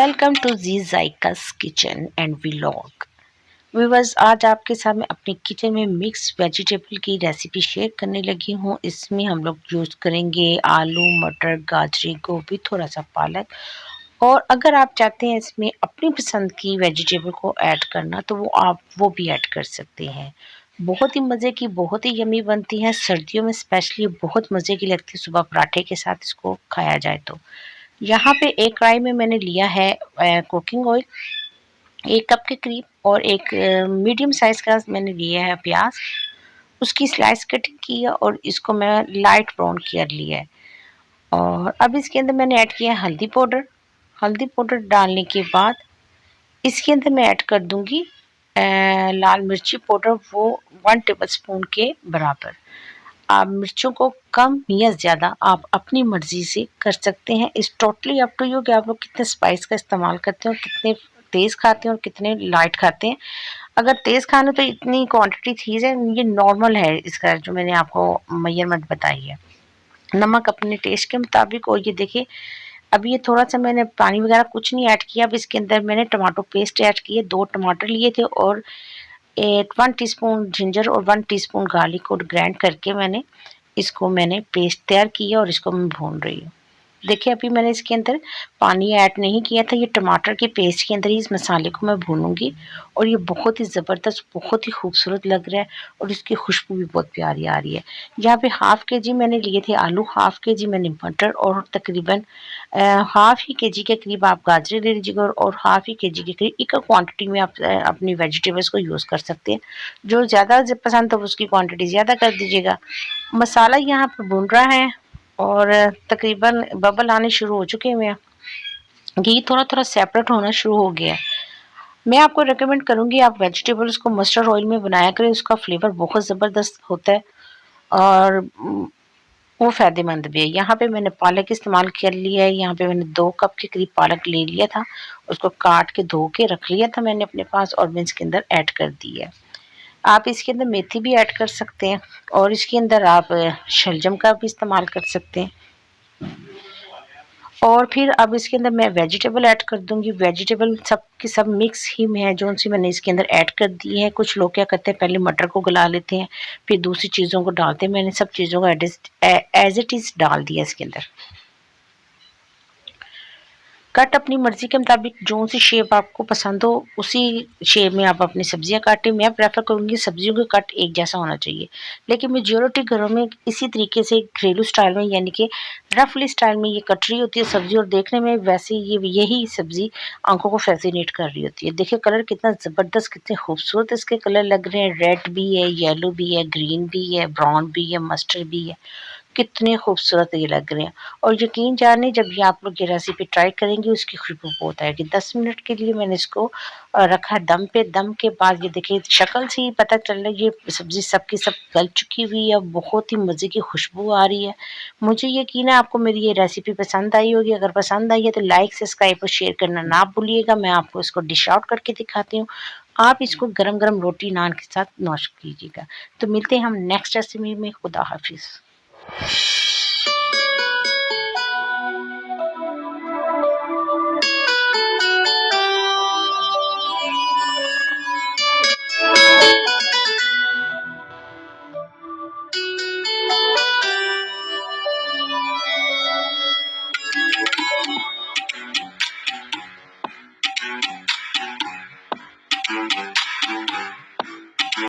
Welcome to जी जायकास kitchen and vlog. Viewers, आज आपके सामने अपनी किचन में मिक्स वेजिटेबल की रेसिपी शेयर करने लगी हूँ। इसमें हम लोग यूज़ करेंगे आलू, मटर, गाजरी, गोभी, थोड़ा सा पालक। और अगर आप चाहते हैं इसमें अपनी पसंद की वेजिटेबल को ऐड करना तो वो भी ऐड कर सकते हैं। बहुत ही मज़े की, बहुत ही यमी बनती है। सर्दियों में स्पेशली बहुत मज़े की लगती है, सुबह पराठे के साथ इसको खाया जाए तो। यहाँ पे एक कढ़ाई में मैंने लिया है कुकिंग ऑयल 1 कप के करीब, और एक मीडियम साइज़ का मैंने लिया है प्याज। उसकी स्लाइस कटिंग की है और इसको मैं लाइट ब्राउन कर लिया है। और अब इसके अंदर मैंने ऐड किया है हल्दी पाउडर। हल्दी पाउडर डालने के बाद इसके अंदर मैं ऐड कर दूंगी लाल मिर्ची पाउडर, वो 1 टेबलस्पून के बराबर। आप मिर्चों को कम या ज़्यादा आप अपनी मर्ज़ी से कर सकते हैं। इस टोटली अप टू यू कि आप लोग कितने स्पाइस का इस्तेमाल करते हो, कितने तेज़ खाते हैं और कितने लाइट खाते हैं। अगर तेज़ खाना तो इतनी क्वांटिटी थी है, ये नॉर्मल है इसका जो मैंने आपको मेजरमेंट बताई है। नमक अपने टेस्ट के मुताबिक। और ये देखिए, अब ये थोड़ा-सा मैंने पानी वगैरह कुछ नहीं ऐड किया। अब इसके अंदर मैंने टमाटो पेस्ट ऐड की है। 2 टमाटर लिए थे और 1 टीस्पून जिंजर और 1 टीस्पून गार्लिक को ग्राइंड करके मैंने पेस्ट तैयार की है और इसको मैं भून रही हूँ। देखिए, अभी मैंने इसके अंदर पानी ऐड नहीं किया था। ये टमाटर के पेस्ट के अंदर ही इस मसाले को मैं भूनूंगी। और ये बहुत ही ज़बरदस्त, बहुत ही खूबसूरत लग रहा है और इसकी खुशबू भी बहुत प्यारी आ रही है। यहाँ पे हाफ़ के जी मैंने लिए थे आलू, हाफ़ के जी मैंने मटर, और तकरीबन हाफ़ ही के जी के करीब आप गाजरें ले लीजिएगा और हाफ़ ही के जी के करीब इक्वल क्वांटिटी में आप अपनी वेजिटेबल्स को यूज़ कर सकते हैं। जो ज़्यादा पसंद हो उसकी क्वांटिटी ज़्यादा कर दीजिएगा। मसाला यहाँ पर भून रहा है और तकरीबन बबल आने शुरू हो चुके हैं। घी थोड़ा-थोड़ा सेपरेट होना शुरू हो गया है। मैं आपको रिकमेंड करूँगी आप वेजिटेबल्स को मस्टर्ड ऑयल में बनाया करें, उसका फ्लेवर बहुत ज़बरदस्त होता है और वो फ़ायदेमंद भी है। यहाँ पे मैंने पालक इस्तेमाल कर लिया है। यहाँ पे मैंने 2 कप के करीब पालक ले लिया था। उसको काट के धो के रख लिया था मैंने अपने पास और मैं इसके अंदर ऐड कर दी है। आप इसके अंदर मेथी भी ऐड कर सकते हैं और इसके अंदर आप शलजम का भी इस्तेमाल कर सकते हैं। और फिर अब इसके अंदर मैं वेजिटेबल ऐड कर दूंगी। वेजिटेबल सब की सब मिक्स ही में है जो सी मैंने इसके अंदर ऐड कर दी है। कुछ लोग क्या करते हैं, पहले मटर को गला लेते हैं फिर दूसरी चीज़ों को डालते हैं। मैंने सब चीज़ों को एज इट इज़ डाल दिया इसके अंदर। कट अपनी मर्ज़ी के मुताबिक जो सी शेप आपको पसंद हो उसी शेप में आप अपनी सब्जियां काटें। मैं प्रेफर करूँगी सब्जियों का कट एक जैसा होना चाहिए, लेकिन मेजॉरिटी घरों में इसी तरीके से घरेलू स्टाइल में यानी कि रफली स्टाइल में ये कट रही होती है सब्ज़ी और देखने में वैसे यही सब्ज़ी आंखों को फैसिनेट कर रही होती है। देखिए कलर कितना ज़बरदस्त, कितने खूबसूरत इसके कलर लग रहे हैं। रेड भी है, येलो भी है, ग्रीन भी है, ब्राउन भी है, मस्टर्ड भी है। कितने खूबसूरत ये लग रहे हैं। और यकीन जाने जब ये आप लोग ये रेसिपी ट्राई करेंगे उसकी खुशबू बहुत आएगी। 10 मिनट के लिए मैंने इसको रखा दम पे। दम के बाद ये देखिए शक्ल से ही पता चल रहा है ये सब्ज़ी सब की सब गल चुकी हुई है। बहुत ही मज़े की खुशबू आ रही है। मुझे यकीन है आपको मेरी ये रेसिपी पसंद आई होगी। अगर पसंद आई है तो लाइक, सब्सक्राइब और शेयर करना ना भूलिएगा। मैं आपको इसको डिश आउट करके दिखाती हूँ। आप इसको गरम-गरम रोटी नान के साथ नोश कीजिएगा। तो मिलते हैं हम नेक्स्ट रेसिपी में। खुदा हाफ़िज़।